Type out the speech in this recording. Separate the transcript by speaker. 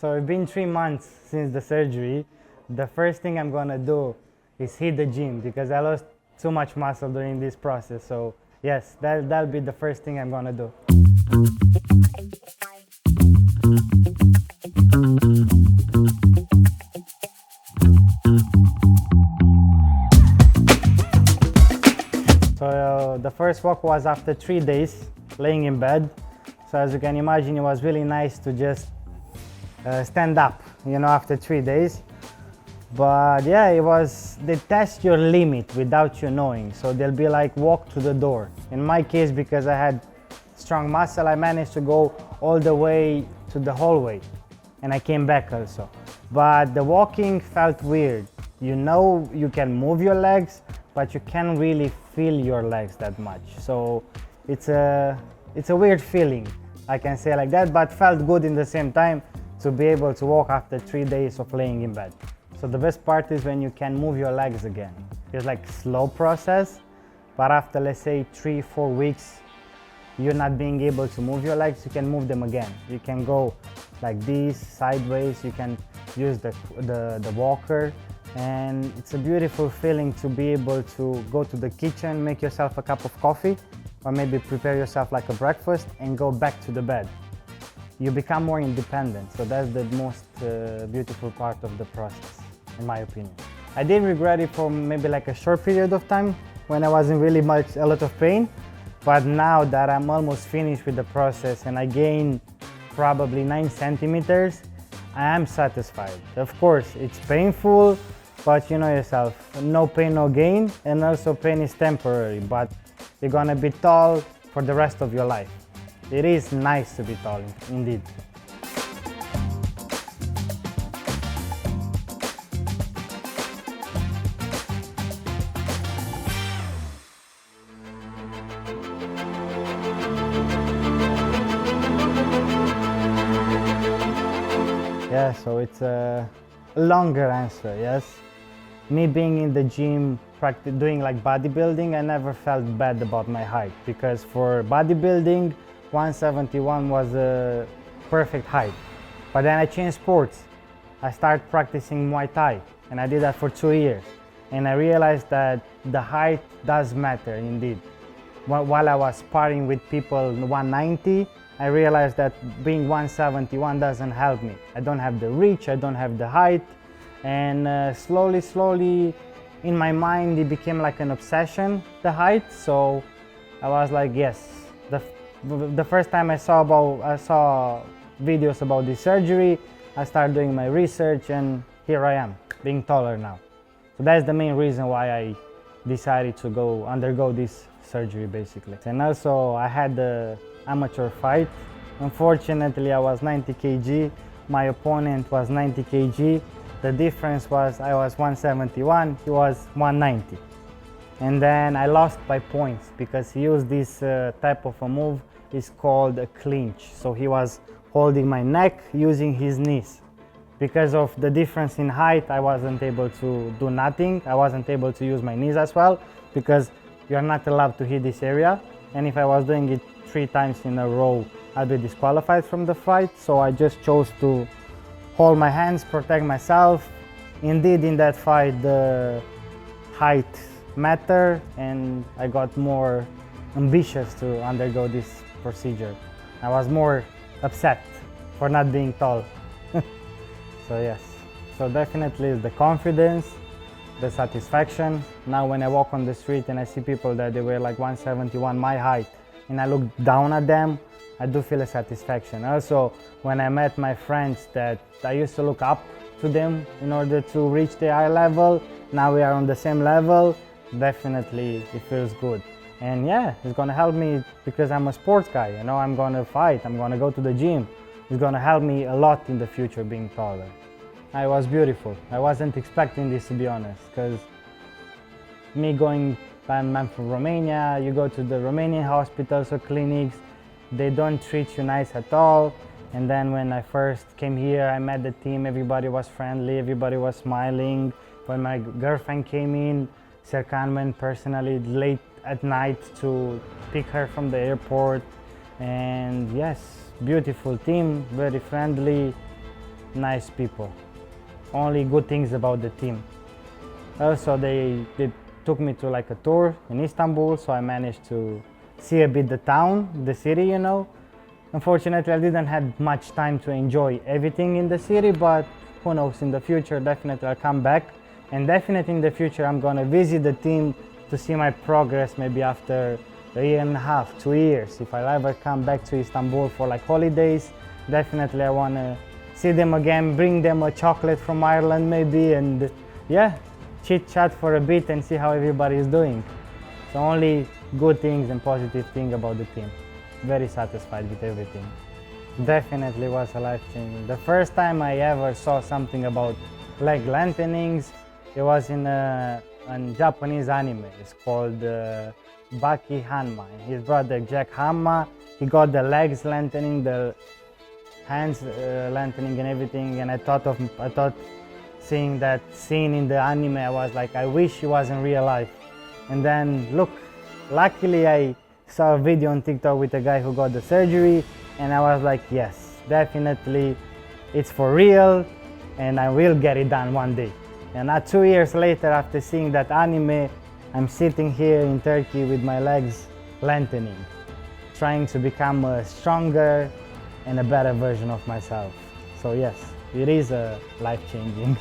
Speaker 1: So it's been 3 months since the surgery. The first thing I'm gonna do is hit the gym because I lost too much muscle during this process. So yes, that'll be the first thing I'm gonna do. So the first walk was after 3 days laying in bed. So as you can imagine, it was really nice to just stand up, after 3 days. But yeah, they test your limit without you knowing. So they'll be like, walk to the door. In my case, because I had strong muscle, I managed to go all the way to the hallway, and I came back also. But the walking felt weird. You can move your legs, but you can't really feel your legs that much. So it's a weird feeling, I can say like that, but felt good in the same time to be able to walk after 3 days of laying in bed. So the best part is when you can move your legs again. It's like slow process, but after, let's say, 3-4 weeks, you're not being able to move your legs, you can move them again. You can go like this, sideways, you can use the walker, and it's a beautiful feeling to be able to go to the kitchen, make yourself a cup of coffee, or maybe prepare yourself like a breakfast and go back to the bed. You become more independent, so that's the most beautiful part of the process, in my opinion. I did regret it for maybe like a short period of time when I wasn't really a lot of pain, but now that I'm almost finished with the process and I gained probably 9 centimeters, I am satisfied. Of course, it's painful, but you know yourself, no pain, no gain, and also pain is temporary, but you're gonna be tall for the rest of your life. It is nice to be tall, indeed. Yeah, so it's a longer answer, yes. Me being in the gym, doing like bodybuilding, I never felt bad about my height, because for bodybuilding, 171 was a perfect height. But then I changed sports. I started practicing Muay Thai, and I did that for 2 years. And I realized that the height does matter indeed. While I was sparring with people 190, I realized that being 171 doesn't help me. I don't have the reach, I don't have the height, and slowly, in my mind, it became like an obsession, the height. So I was like, yes. The first time I saw videos about this surgery, I started doing my research, and here I am, being taller now. So that's the main reason why I decided to undergo this surgery, basically. And also, I had the amateur fight. Unfortunately, I was 90 kg, my opponent was 90 kg. The difference was I was 171, he was 190. And then I lost by points because he used this type of a move. It's called a clinch. So he was holding my neck using his knees. Because of the difference in height, I wasn't able to do nothing. I wasn't able to use my knees as well, because you're not allowed to hit this area. And if I was doing it 3 times in a row, I'd be disqualified from the fight. So I just chose to hold my hands, protect myself. Indeed, in that fight, the height mattered, and I got more ambitious to undergo this procedure. I was more upset for not being tall. So yes, so definitely the confidence, the satisfaction. Now when I walk on the street and I see people that they were like 171 my height, and I look down at them, I do feel a satisfaction. Also, when I met my friends that I used to look up to them in order to reach their eye level, now we are on the same level, definitely it feels good. And yeah, it's gonna help me because I'm a sports guy, I'm gonna fight, I'm gonna go to the gym. It's gonna help me a lot in the future being taller. It was beautiful. I wasn't expecting this, to be honest, because I'm from Romania, you go to the Romanian hospitals or clinics, they don't treat you nice at all. And then when I first came here, I met the team, everybody was friendly, everybody was smiling. When my girlfriend came in, Serkan went personally late at night to pick her from the airport. And yes, beautiful team, very friendly. nice people. Only good things about the team. Also, they took me to like a tour in Istanbul, so I managed to see a bit the town, the city, you know. Unfortunately, I didn't have much time to enjoy everything in the city, but who knows, in the future, definitely I'll come back. And definitely in the future, I'm gonna visit the team to see my progress, maybe after a year and a half, 2 years. If I ever come back to Istanbul for like holidays, definitely I wanna see them again, bring them a chocolate from Ireland maybe, and yeah, chit chat for a bit and see how everybody is doing. So only good things and positive things about the team. Very satisfied with everything. Definitely was a life changing. The first time I ever saw something about leg lengthenings, it was in a Japanese anime. It's called Baki Hanma. His brother Jack Hanma, he got the legs lengthening, the hands lengthening and everything, and I thought seeing that scene in the anime, I was like, I wish it was in real life. And then look, luckily I saw a video on TikTok with a guy who got the surgery, and I was like, yes, definitely it's for real and I will get it done one day. And now 2 years later, after seeing that anime, I'm sitting here in Turkey with my legs lengthening, trying to become a stronger and a better version of myself. So yes, it is life-changing.